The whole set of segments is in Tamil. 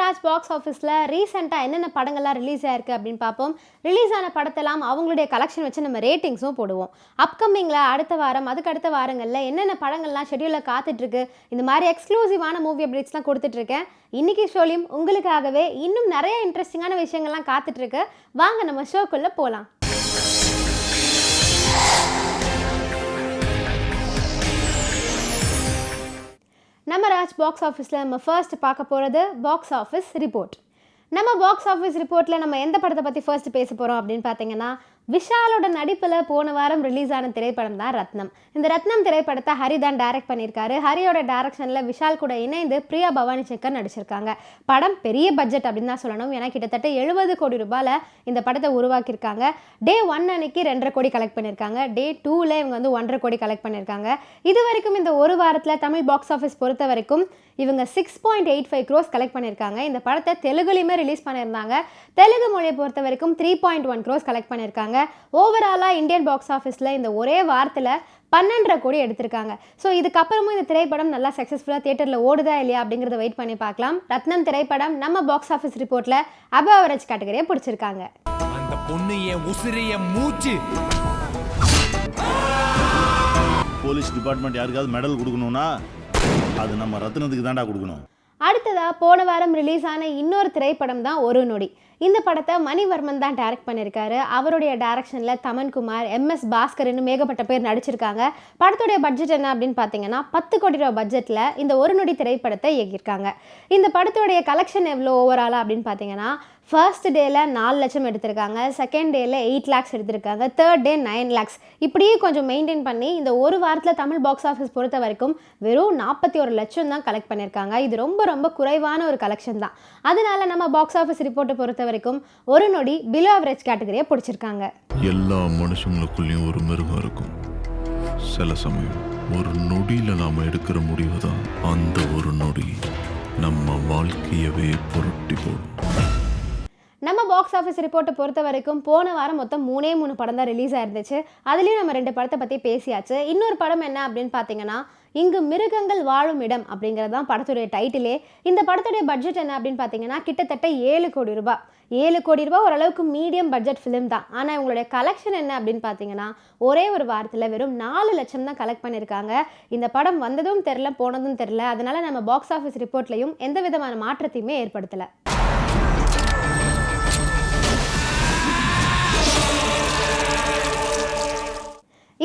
ராஜ் பாக்ஸ் ஆஃபீஸில் ரீசெண்டாக என்னென்ன படங்கள்லாம் ரிலீஸ் ஆயிருக்கு அப்படின்னு பார்ப்போம். ரிலீஸ் ஆன படத்தெல்லாம் அவங்களுடைய கலெக்ஷன் வச்சு நம்ம ரேட்டிங்ஸும் போடுவோம். அப்கமிங்கில் அடுத்த வாரம் அதுக்கு அடுத்த வாரங்களில் என்னென்ன படங்கள்லாம் ஷெடியூலில் காத்துட்ருக்கு, இந்த மாதிரி எக்ஸ்க்ளூசிவான மூவி அப்டேட்ஸ்லாம் கொடுத்துட்ருக்கேன். இன்றைக்கி ஷோலையும் உங்களுக்காகவே இன்னும் நிறைய இன்ட்ரெஸ்டிங்கான விஷயங்கள்லாம் காத்துட்ருக்கு. வாங்க நம்ம ஷோக்குள்ளே போகலாம். நம்ம ராஜ் பாக்ஸ் ஆஃபீஸில் நம்ம ஃபர்ஸ்ட் பார்க்க போகிறது பாக்ஸ் ஆஃபீஸ் ரிப்போர்ட். நம்ம பாக்ஸ் ஆஃபீஸ் ரிப்போர்ட்டில் நம்ம எந்த படத்தை பற்றி ஃபர்ஸ்ட் பேச போகிறோம் அப்படின்னு பார்த்தீங்கன்னா, விஷாலோட நடிப்பில் போன வாரம் ரிலீஸ் ஆன திரைப்படம் தான் ரத்னம். இந்த ரத்னம் திரைப்படத்தை ஹரி தான் டைரக்ட் பண்ணியிருக்காரு. ஹரியோட டைரக்ஷனில் விஷால் கூட இணைந்து பிரியா பவானி சங்கர் நடிச்சிருக்காங்க. படம் பெரிய பட்ஜெட் அப்படின்னு தான் சொல்லணும். ஏன்னா கிட்டத்தட்ட 70 கோடி ரூபாயில் இந்த படத்தை உருவாக்கியிருக்காங்க. டே 1 அன்னைக்கு 2.5 கோடி கலெக்ட் பண்ணியிருக்காங்க. டே 2ல் இவங்க வந்து 1.5 கோடி கலெக்ட் பண்ணியிருக்காங்க. இது வரைக்கும் இந்த ஒரு வாரத்தில் தமிழ் பாக்ஸ் ஆஃபீஸ் பொறுத்த வரைக்கும் இவங்க 6.85 crores கலெக்ட் பண்ணியிருக்காங்க. இந்த படத்தை தெலுங்குலையுமே ரிலீஸ் பண்ணியிருந்தாங்க. தெலுங்கு மொழியை பொறுத்த வரைக்கும் 3.1 crores கலெக்ட் பண்ணியிருக்காங்க. ஓவராலாக இந்தியன் பாக்ஸ் ஆஃபீஸில் இந்த ஒரே வாரத்தில் 12.5 கோடி எடுத்திருக்காங்க. ஸோ இதுக்கப்புறமும் இந்த திரைப்படம் நல்லா சக்ஸஸ்ஃபுல்லாக தியேட்டரில் ஓடுதா இல்லையா அப்படிங்கிறத வெயிட் பண்ணி பார்க்கலாம். ரத்னம் திரைப்படம் நம்ம பாக்ஸ் ஆஃபீஸ் ரிப்போர்ட்டில் அபவ் அவரேஜ் கேட்டகரியை பிடிச்சிருக்காங்க. அந்த பொண்ணு என் உசிரிய மூச்சு. போலீஸ் டிபார்ட்மெண்ட் யாருக்காவது மெடல் கொடுக்கணும்னா அது நம்ம ரத்னத்துக்கு தாண்டா கொடுக்கணும். அடுத்ததாக போன வாரம் ரிலீஸ் ஆன இன்னொரு திரைப்படம் தான் ஒரு நொடி. இந்த படத்தை மணிவர்மன் தான் டைரக்ட் பண்ணியிருக்காரு. அவருடைய டைரக்ஷனில் தமன்குமார், MS பாஸ்கர் இன்னும் ஏகப்பட்ட பேர் நடிச்சிருக்காங்க. படத்துடைய பட்ஜெட் என்ன அப்படின்னு பார்த்தீங்கன்னா 10 கோடி ரூபா பட்ஜெட்டில் இந்த ஒரு நொடி திரைப்படத்தை இயக்கியிருக்காங்க. இந்த படத்துடைய கலெக்ஷன் எவ்வளோ ஓவராலாக அப்படின்னு பார்த்தீங்கன்னா, ஃபர்ஸ்ட் டேயில் 4 லட்சம் எடுத்திருக்காங்க, செகண்ட் டேயில் 8 lakhs எடுத்திருக்காங்க, தேர்ட் டே 9 lakhs. இப்படியே கொஞ்சம் மெயின்டைன் பண்ணி இந்த ஒரு வாரத்தில் தமிழ் பாக்ஸ் ஆஃபீஸ் பொறுத்த வரைக்கும் வெறும் 41 லட்சம் தான் கலெக்ட் பண்ணியிருக்காங்க. இது ரொம்ப ரொம்ப குறைவான ஒரு கலெக்ஷன் தான். அதனால நம்ம பாக்ஸ் ஆஃபீஸ் ரிப்போர்ட்டை பொறுத்த வரைக்கும் ஒரு நொடி பிலோ அவரேஜ் கேட்டகரியை பிடிச்சிருக்காங்க. எல்லா மனுஷங்களுக்குள்ளேயும் ஒரு மிருகம் இருக்கும். சில சமயம் ஒரு நொடியில் நாம் எடுக்கிற முடிவு தான் அந்த ஒரு நொடி நம்ம வாழ்க்கையவே புரட்டி போடும். நம்ம பாக்ஸ் ஆஃபீஸ் ரிப்போர்ட்டை பொறுத்த வரைக்கும் போன வாரம் மொத்தம் 3 படம் தான் ரிலீஸ் ஆயிருந்துச்சு. அதுலேயும் நம்ம 2 படத்தை பற்றி பேசியாச்சு. இன்னொரு படம் என்ன அப்படின்னு பார்த்தீங்கன்னா, இங்கு மிருகங்கள் வாழும் இடம் அப்படிங்கிறது தான் படத்துடைய டைட்டிலே. இந்த படத்துடைய பட்ஜெட் என்ன அப்படின்னு பார்த்தீங்கன்னா கிட்டத்தட்ட 7 கோடி ரூபாய். 7 கோடி ரூபாய் ஓரளவுக்கு மீடியம் பட்ஜெட் ஃபிலிம் தான். ஆனால் இவங்களுடைய கலெக்ஷன் என்ன அப்படின்னு பார்த்தீங்கன்னா ஒரே ஒரு வாரத்தில் வெறும் 4 லட்சம் தான் கலெக்ட் பண்ணியிருக்காங்க. இந்த படம் வந்ததும் தெரில, போனதும் தெரில. அதனால நம்ம பாக்ஸ் ஆஃபீஸ் ரிப்போர்ட்லையும் எந்த விதமான மாற்றத்தையுமே ஏற்படுத்தலை.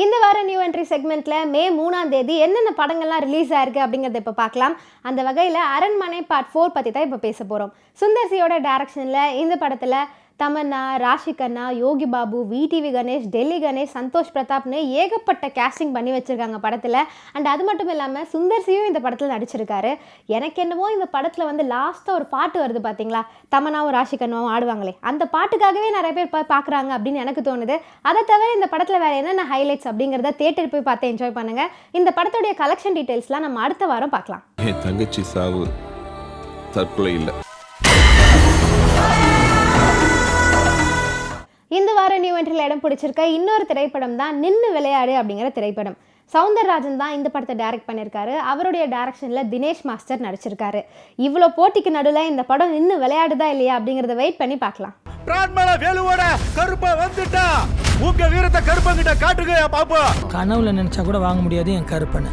இந்த வார நியூ என்ட்ரி செக்மெண்ட்டில் மே 3ஆம் தேதி என்னென்ன படங்கள்லாம் ரிலீஸ் ஆயிருக்கு அப்படிங்கிறத இப்போ பார்க்கலாம். அந்த வகையில் அரண்மனை பார்ட் 4 பற்றி தான் இப்போ பேச போகிறோம். சுந்தர் சியோட டைரக்ஷனில் இந்த படத்தில் தமன்னா, ராஷி கண்ணா, யோகி பாபு, VTV கணேஷ், டெல்லி கணேஷ், சந்தோஷ் பிரதாப்னு ஏகப்பட்ட கேஸ்டிங் பண்ணி வச்சுருக்காங்க படத்தில். அண்ட் அது மட்டும் இல்லாமல் சுந்தர் சியும் இந்த படத்தில் நடிச்சிருக்காரு. எனக்கு என்னவோ இந்த படத்தில் வந்து லாஸ்ட்டாக ஒரு பாட்டு வருது பார்த்தீங்களா, தமன்னாவும் ராஷி கண்ணாவும் ஆடுவாங்களே, அந்த பாட்டுக்காகவே நிறைய பேர் பார்க்குறாங்க அப்படின்னு எனக்கு தோணுது. அதை தவிர இந்த படத்தில் வேறு என்னென்ன ஹைலைட்ஸ் அப்படிங்கிறத தியேட்டர் போய் பார்த்து என்ஜாய் பண்ணுங்கள். இந்த படத்துடைய கலெக்ஷன் டீட்டெயில்ஸ்லாம் நம்ம அடுத்த வாரம் பார்க்கலாம். என் தங்கச்சி சாவு தற்கொலை இல்லை. இந்த வாரம் நியூ என்ட்ரியில் இடம் பிடிச்சிருக்க இன்னொரு திரைப்படம் தான் நின்னு விளையாடு அப்படிங்கிற திரைப்படம். சௌந்தரராஜன் தான் இந்த படத்தை டைரக்ட் பண்ணியிருக்காரு. அவருடைய டைரக்ஷனில் தினேஷ் மாஸ்டர் நடிச்சிருக்காரு. இவ்வளோ போட்டிக்கு நடுவில் இந்த படம் நின்று விளையாடுதா இல்லையா அப்படிங்கிறத வெயிட் பண்ணி பார்க்கலாம். உங்க வீரத்தை கருப்பங்கிட்ட காட்டுங்க பாப்பா. கனவுல நினைச்சா கூட வாங்க முடியாது என் கருப்பனை.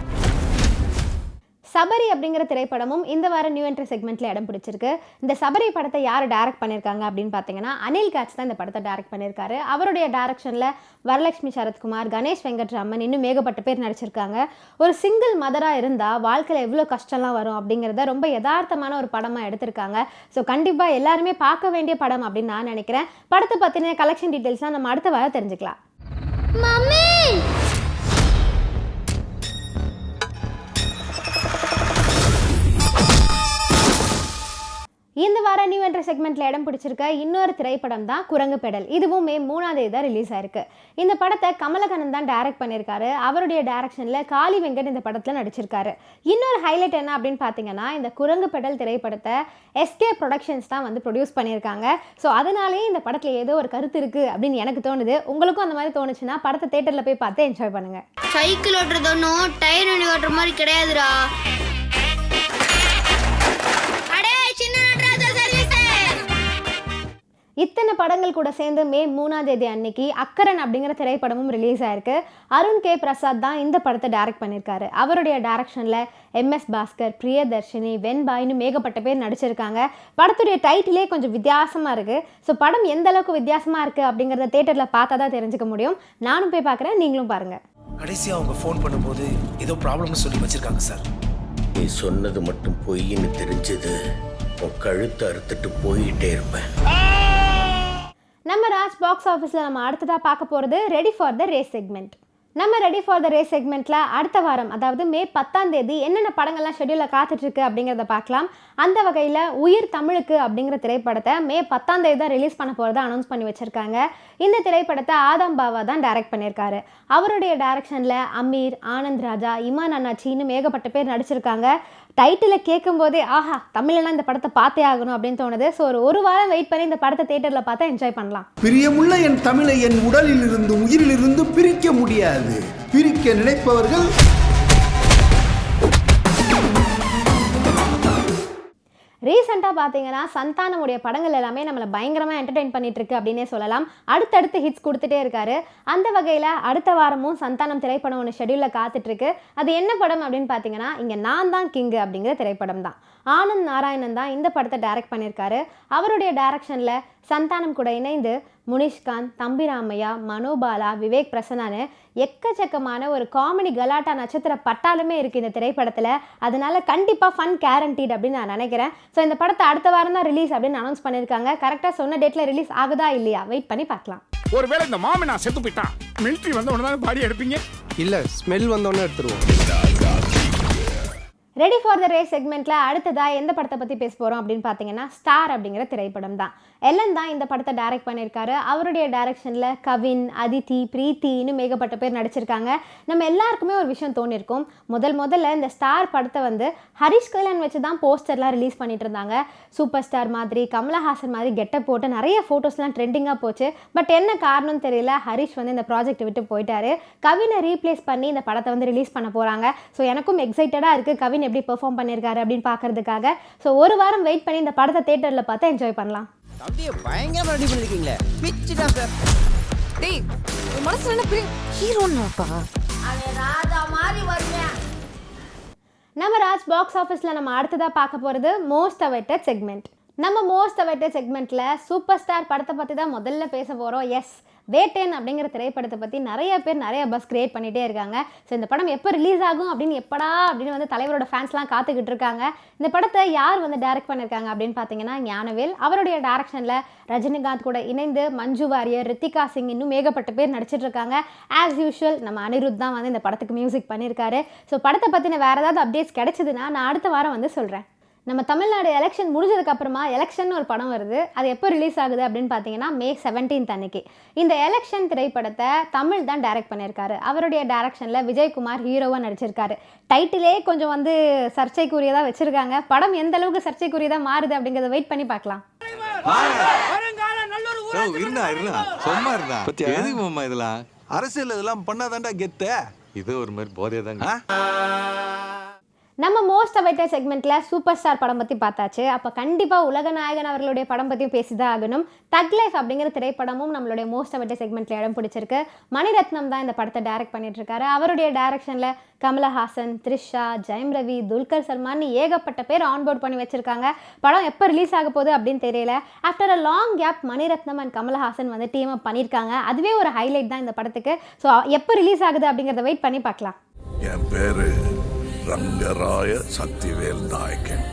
சபரி அப்படிங்கிற திரைப்படமும் இந்த வாரம் நியூ என்ட்ரி செக்மெண்ட்டில் இடம் பிடிச்சிருக்கு. இந்த சபரி படத்தை யார் டைரக்ட் பண்ணியிருக்காங்க அப்படின்னு பார்த்தீங்கன்னா அனில் காட்ச் தான் இந்த படத்தை டைரக்ட் பண்ணியிருக்காரு. அவருடைய டைரக்ஷனில் வரலட்சுமி சரத்குமார், கணேஷ் வெங்கட்ராமன் இன்னும் ஏகப்பட்ட பேர் நடிச்சிருக்காங்க. ஒரு சிங்கிள் மதராக இருந்தால் வாழ்க்கையில் எவ்வளோ கஷ்டம்லாம் வரும் அப்படிங்கிறத ரொம்ப யதார்த்தமான ஒரு படமாக எடுத்திருக்காங்க. ஸோ கண்டிப்பாக எல்லாருமே பார்க்க வேண்டிய படம் அப்படின்னு நான் நினைக்கிறேன். படத்தை பற்றின கலெக்ஷன் டீட்டெயில்ஸ்லாம் நம்ம அடுத்த வாரம் தெரிஞ்சுக்கலாம். இந்த வார நியூ என்ட்ரி செக்மெண்ட்டில் இடம் பிடிச்சிருக்க இன்னொரு திரைப்படம் தான் குரங்கு பெடல். இதுவும் மே 3ஆம் தேதி தான் ரிலீஸ் ஆயிருக்கு. இந்த படத்தை கமலகண்ணன் தான் டைரக்ட் பண்ணியிருக்காரு. அவருடைய டைரக்ஷனில் காளி வெங்கட் இந்த படத்தில் நடிச்சிருக்காரு. இன்னொரு ஹைலைட் என்ன அப்படின்னு பார்த்தீங்கன்னா இந்த குரங்கு பெடல் திரைப்படத்தை SK ப்ரொடக்ஷன்ஸ் தான் வந்து ப்ரொடியூஸ் பண்ணியிருக்காங்க. ஸோ அதனாலேயே இந்த படத்தில் ஏதோ ஒரு கருத்து இருக்குது அப்படின்னு எனக்கு தோணுது. உங்களுக்கும் அந்த மாதிரி தோணுச்சுன்னா படத்தை தேட்டரில் போய் பார்த்து என்ஜாய் பண்ணுங்கள். சைக்கிள் ஓட்டுறது ஒன்றும் டயர் வண்டி ஓட்டுற மாதிரி கிடையாதுடா. அடே சின்ன நடராஜா சார் இத்தனை படங்கள் கூட சேர்ந்து மே 3ஆம் தேதி அன்னைக்கு அக்கரன் அப்படிங்கிற திரைப்படமும் ரிலீஸ் ஆயிருக்கு. அருண் கே பிரசாத் தான் இந்த படத்தை டைரக்ட் பண்ணியிருக்காரு. அவருடைய டைரக்ஷனில் MS பாஸ்கர், பிரியதர்ஷினி, வெண்பாயின்னு ஏகப்பட்ட பேர் நடிச்சிருக்காங்க. படத்துடைய டைட்டிலே கொஞ்சம் வித்தியாசமாக இருக்குது. ஸோ படம் எந்த அளவுக்கு வித்தியாசமாக இருக்குது அப்படிங்கிறத தேட்டரில் பார்த்தா தான் தெரிஞ்சுக்க முடியும். நானும் போய் பார்க்குறேன், நீங்களும் பாருங்கள். கடைசியாக அவங்க ஃபோன் பண்ணும்போது ஏதோ ப்ராப்ளம்னு சொல்லி வச்சுருக்காங்க சார். நீ சொன்னது மட்டும் பொய்ன்னு தெரிஞ்சது உன் கழுத்தை அறுத்துட்டு போயிட்டே இருப்பேன். நம்ம ராஜ் பாக்ஸ் ஆஃபீஸில் நம்ம அடுத்ததாக பார்க்க போகிறது ready for the race segment. நம்ம ரெடி ஃபார் த ரேஸ் செக்மெண்ட்டில் அடுத்த வாரம், அதாவது மே 10ஆம் தேதி என்னென்ன படங்கள்லாம் ஷெட்யூலில் காத்துட்ருக்கு அப்படிங்கிறத பார்க்கலாம். அந்த வகையில் உயிர் தமிழுக்கு அப்படிங்கிற திரைப்படத்தை மே 10ஆம் தேதி தான் ரிலீஸ் பண்ண போகிறத அனௌன்ஸ் பண்ணி வச்சுருக்காங்க. இந்த திரைப்படத்தை ஆதாம் பாவா தான் டைரக்ட் பண்ணியிருக்காரு. அவருடைய டைரக்ஷனில் அமீர், ஆனந்த் ராஜா, இமான் அண்ணாச்சின்னு ஏகப்பட்ட பேர் நடிச்சிருக்காங்க. டைட்டிலை கேட்கும்போதே ஆஹா, தமிழ்லாம் இந்த படத்தை பார்த்தே ஆகணும் அப்படின்னு தோணுது. ஸோ ஒரு வாரம் வெயிட் பண்ணி இந்த படத்தை தேட்டரில் பார்த்தா என்ஜாய் பண்ணலாம். பிரியமுள்ள என் தமிழை என் உடலில் இருந்து உயிரிலிருந்து பிரிக்க முடியாது. பிரிக்க நினைப்பவர்கள் ரீசெண்டாக பார்த்தீங்கன்னா சந்தானமுடைய படங்கள் எல்லாமே நம்மளை பயங்கரமாக என்டர்டெயின் பண்ணிட்டு இருக்கு அப்படின்னே சொல்லலாம். அடுத்தடுத்து ஹிட்ஸ் கொடுத்துட்டே இருக்காரு. அந்த வகையில் அடுத்த வாரமும் சந்தானம் திரைப்படம் ஒன்று ஷெட்யூலில் காத்துட்ருக்கு. அது என்ன படம் அப்படின்னு பார்த்தீங்கன்னா, இங்கே நான் தான் கிங்கு அப்படிங்கிற திரைப்படம் தான். ஆனந்த் நாராயணன் தான் இந்த படத்தை டைரக்ட் பண்ணியிருக்காரு. அவருடைய டைரக்ஷனில் சந்தானம் கூட இணைந்து முனிஷ்காந்த், தம்பிராமையா, மனோபாலா, விவேக் பிரசன்னான்னு எக்கச்சக்கமான ஒரு காமெடி கலாட்டா நட்சத்திர பட்டாலுமே இருக்குது இந்த திரைப்படத்தில். அதனால கண்டிப்பாக ஃபன் கேரண்டீட் அப்படின்னு நான் நினைக்கிறேன். ஸோ இந்த படத்தை அடுத்த வாரம் தான் ரிலீஸ் அப்படின்னு அனௌன்ஸ் பண்ணியிருக்காங்க. கரெக்டாக சொன்ன டேட்டில் ரிலீஸ் ஆகுதா இல்லையா வெயிட் பண்ணி பார்க்கலாம். ஒருவேளை இந்த மாமனா செத்து போயிட்டான், மிலிட்டரி வந்த உடனே தான் பாடி எடுப்பீங்க? இல்லை, ஸ்மெல் வந்தோடனே எடுத்துருவோம். ரெடி ஃபார் த ரேஸ் செக்மெண்ட்டில் அடுத்ததாக எந்த படத்தை பற்றி பேச போகிறோம் அப்படின்னு பார்த்தீங்கன்னா, ஸ்டார் அப்படிங்கிற திரைப்படம் தான். எல்லன் தான் இந்த படத்தை டைரக்ட் பண்ணியிருக்காரு. அவருடைய டைரக்ஷனில் கவின், அதித்தி, பிரீத்தி இன்னும் ஏகப்பட்ட பேர் நடிச்சிருக்காங்க. நம்ம எல்லாருக்குமே ஒரு விஷயம் தோணியிருக்கும், முதல்ல இந்த ஸ்டார் படத்தை வந்து ஹரிஷ் கல்யாண் வச்சு தான் போஸ்டர்லாம் ரிலீஸ் பண்ணிட்டு இருந்தாங்க. சூப்பர் ஸ்டார் மாதிரி, கமலஹாசன் மாதிரி கெட்டப் போட்டு நிறைய ஃபோட்டோஸ்லாம் ட்ரெண்டிங்காக போச்சு. பட் என்ன காரணம்னு தெரியல, ஹரிஷ் வந்து இந்த ப்ராஜெக்ட் விட்டு போயிட்டாரு. கவினை ரீப்ளேஸ் பண்ணி இந்த படத்தை வந்து ரிலீஸ் பண்ண போகிறாங்க. ஸோ எனக்கும் எக்ஸைட்டடாக இருக்குது கவின் எப்படி பெர்ஃபார்ம் பண்ணியிருக்காரு அப்படின்னு பார்க்கறதுக்காக. ஸோ ஒரு வாரம் வெயிட் பண்ணி இந்த படத்தை தேட்டரில் பார்த்து என்ஜாய் பண்ணலாம். அப்படியே பயங்கரமாக ரெடி பண்ணிருக்கீங்களே, பிச்சுடா சார். டேய், உன் மனசுல என்ன பெரிய ஹீரோன்னாப்பா? அவன் ராஜா மாதிரி வருவேன். நம்ம ராஜ் பாக்ஸ் ஆஃபீஸில் நம்ம அடுத்ததாக பார்க்க போகிறது மோஸ்ட் அவைட்டட் செக்மெண்ட். நம்ம மோஸ்ட் அவைட்டட் செக்மெண்ட்டில் சூப்பர் ஸ்டார் படத்தை பற்றி தான் முதல்ல பேச போகிறோம். எஸ், வேட்டையன் அப்படிங்கிற திரைப்படத்தை பற்றி நிறைய பேர் நிறைய பஸ் கிரியேட் பண்ணிகிட்டே இருக்காங்க. ஸோ இந்த படம் எப்போ ரிலீஸ் ஆகும் அப்படின்னு எப்படா அப்படின்னு வந்து தலைவரோட ஃபேன்ஸ்லாம் காத்துக்கிட்டு இருக்காங்க. இந்த படத்தை யார் வந்து டைரக்ட் பண்ணியிருக்காங்க அப்படின்னு பார்த்தீங்கன்னா, ஞானவேல். அவருடைய டைரக்ஷனில் ரஜினிகாந்த் கூட இணைந்து மஞ்சு வாரியர், ரித்திகா சிங் இன்னும் ஏகப்பட்ட பேர் நடிச்சிட்டு இருக்காங்க. ஆஸ் யூஷுவல் நம்ம அனிருத் தான் வந்து இந்த படத்துக்கு மியூசிக் பண்ணியிருக்காரு. ஸோ படத்தை பற்றின வேறு ஏதாவது அப்டேட்ஸ் கிடைச்சதுன்னா நான் அடுத்த வாரம் வந்து சொல்கிறேன். நம்ம தமிழ்நாடு எலெக்ஷன் முடிஞ்சதுக்கப்புறமா எலெக்ஷன் ஒரு படம் வருது. அது எப்போ ரிலீஸ் ஆகுது அப்படின்னு பார்த்தீங்கன்னா, மே 17 அன்னைக்கு. இந்த எலெக்ஷன் திரைப்படத்தை தமிழ் தான் டைரக்ட் பண்ணியிருக்காரு. அவருடைய டைரக்ஷனில் விஜயகுமார் ஹீரோவாக நடிச்சிருக்காரு. டைட்டிலே கொஞ்சம் வந்து சர்ச்சைக்குரியதாக வச்சுருக்காங்க. படம் எந்த அளவுக்கு சர்ச்சைக்குரியதாக மாறுது அப்படிங்கிறத வெயிட் பண்ணி பார்க்கலாம். அரசியல் இதெல்லாம் பண்ணாதான்டா கெத்த. இது ஒரு மாதிரி போதே தாங்க. நம்ம மோஸ்ட் அவைட்டட் செக்மெண்ட்டில் சூப்பர் ஸ்டார் படம் பற்றி பார்த்தாச்சு. அப்போ கண்டிப்பாக உலகநாயகன் அவர்களுடைய படம் பற்றியும் பேசி தான் ஆகணும். தக் லைஃப் அப்படிங்கிற திரைப்படமும் நம்மளுடைய மோஸ்ட் அவைட்டட் செக்மெண்ட்டில் இடம் பிடிச்சிருக்கு. மணிரத்னம் தான் இந்த படத்தை டைரக்ட் பண்ணிட்டுருக்காரு. அவருடைய டைரக்ஷனில் கமலஹாசன், த்ரிஷா, ஜெயம் ரவி, துல்கர் சல்மான் ஏகப்பட்ட பேர் ஆன்போர்ட் பண்ணி வச்சுருக்காங்க. படம் எப்போ ரிலீஸ் ஆக போகுது அப்படின்னு தெரியல. After a long gap Mani Ratnam and Kamal Haasan வந்து டீம் அப் பண்ணியிருக்காங்க. அதுவே ஒரு ஹைலைட் தான் இந்த படத்துக்கு. ஸோ எப்போ ரிலீஸ் ஆகுது அப்படிங்கிறத வெயிட் பண்ணி பார்க்கலாம். என் பேரு ரங்கராய சக்திவேல் நாயக்கன்.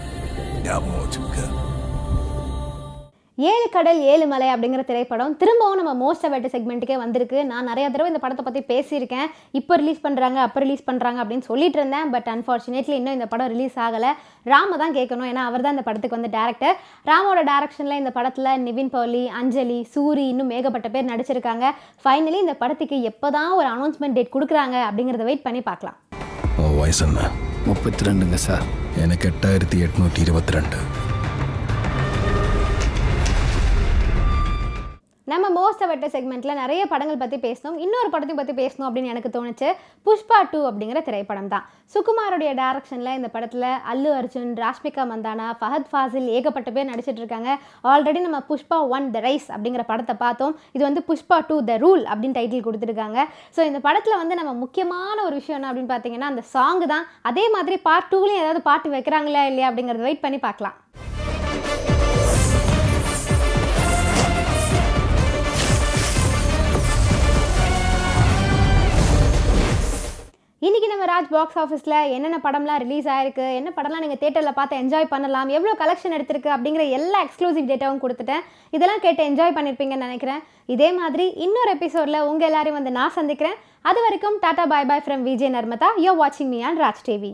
ஏழு கடல் ஏழு மலை அப்படிங்கிற திரைப்படம் திரும்பவும் நம்ம மோஸ்ட் அவைட்டட் செக்மெண்ட்டுக்கே வந்திருக்கு. நான் நிறைய தடவை இந்த படத்தை பற்றி பேசியிருக்கேன். இப்போ ரிலீஸ் பண்ணுறாங்க, அப்போ ரிலீஸ் பண்ணுறாங்க அப்படின்னு சொல்லிட்டு இருந்தேன். பட் அன்ஃபார்ச்சுனேட்லி இன்னும் இந்த படம் ரிலீஸ் ஆகலை. ராம தான் கேட்கணும், ஏன்னா அவர் தான் இந்த படத்துக்கு வந்து டேரக்டர். ராமோட டேரக்ஷனில் இந்த படத்தில் நிவின் பவுலி, அஞ்சலி, சூரி இன்னும் ஏகப்பட்ட பேர் நடிச்சிருக்காங்க. ஃபைனலி இந்த படத்துக்கு எப்போ தான் ஒரு அனௌன்ஸ்மெண்ட் டேட் கொடுக்குறாங்க அப்படிங்கிறத வெயிட் பண்ணி பார்க்கலாம். வயசு என்ன? 32ங்க சார். எனக்கு 8822. நம்ம மோஸ்ட் அவைட்டட் செக்மெண்ட்டில் நிறைய படங்கள் பற்றி பேசணும், இன்னொரு படத்தையும் பற்றி பேசணும் அப்படின்னு எனக்கு தோணுச்சு. புஷ்பா 2 அப்படிங்கிற திரைப்படம் தான். சுகுமாரோடைய டைரக்ஷனில் இந்த படத்தில் அல்லு அர்ஜுன், ராஷ்மிகா மந்தானா, ஃபஹத் ஃபாசில் ஏகப்பட்ட பேர் நடிச்சிட்டு இருக்காங்க. ஆல்ரெடி நம்ம புஷ்பா 1 த ரைஸ் அப்படிங்கிற படத்தை பார்த்தோம். இது வந்து புஷ்பா 2 த ரூல் அப்படின்னு டைட்டில் கொடுத்துருக்காங்க. ஸோ இந்த படத்தில் வந்து நம்ம முக்கியமான ஒரு விஷயம் என்ன அப்படின்னு பார்த்தீங்கன்னா அந்த சாங் தான். அதே மாதிரி பார்ட் 2லையும் ஏதாவது பாட்டு வைக்கிறாங்களா இல்லையா அப்படிங்கிறத வெயிட் பண்ணி பார்க்கலாம். இன்றைக்கி நம்ம ராஜ் பாக்ஸ் ஆஃபீஸில் என்னென்ன படம்லாம் ரிலீஸ் ஆகிருக்கு, என்ன படம்லாம் நீங்கள் தேட்டரில் பார்த்து என்ஜாய் பண்ணலாம், எவ்வளோ கலெக்ஷன் எடுத்திருக்கு அப்படிங்கிற எல்லா எக்ஸ்க்ளூசிவ் டேட்டாவும் கொடுத்துட்டேன். இதெல்லாம் கேட்டு என்ஜாய் பண்ணியிருப்பீங்கன்னு நினைக்கிறேன். இதே மாதிரி இன்னொரு எபிசோடில் உங்கள் எல்லாரையும் வந்து நான் சந்திக்கிறேன். அது வரைக்கும் tata bye bye from Vijay Narmada. You are வாட்சிங் மீ ஆன் ராஜ் டிவி.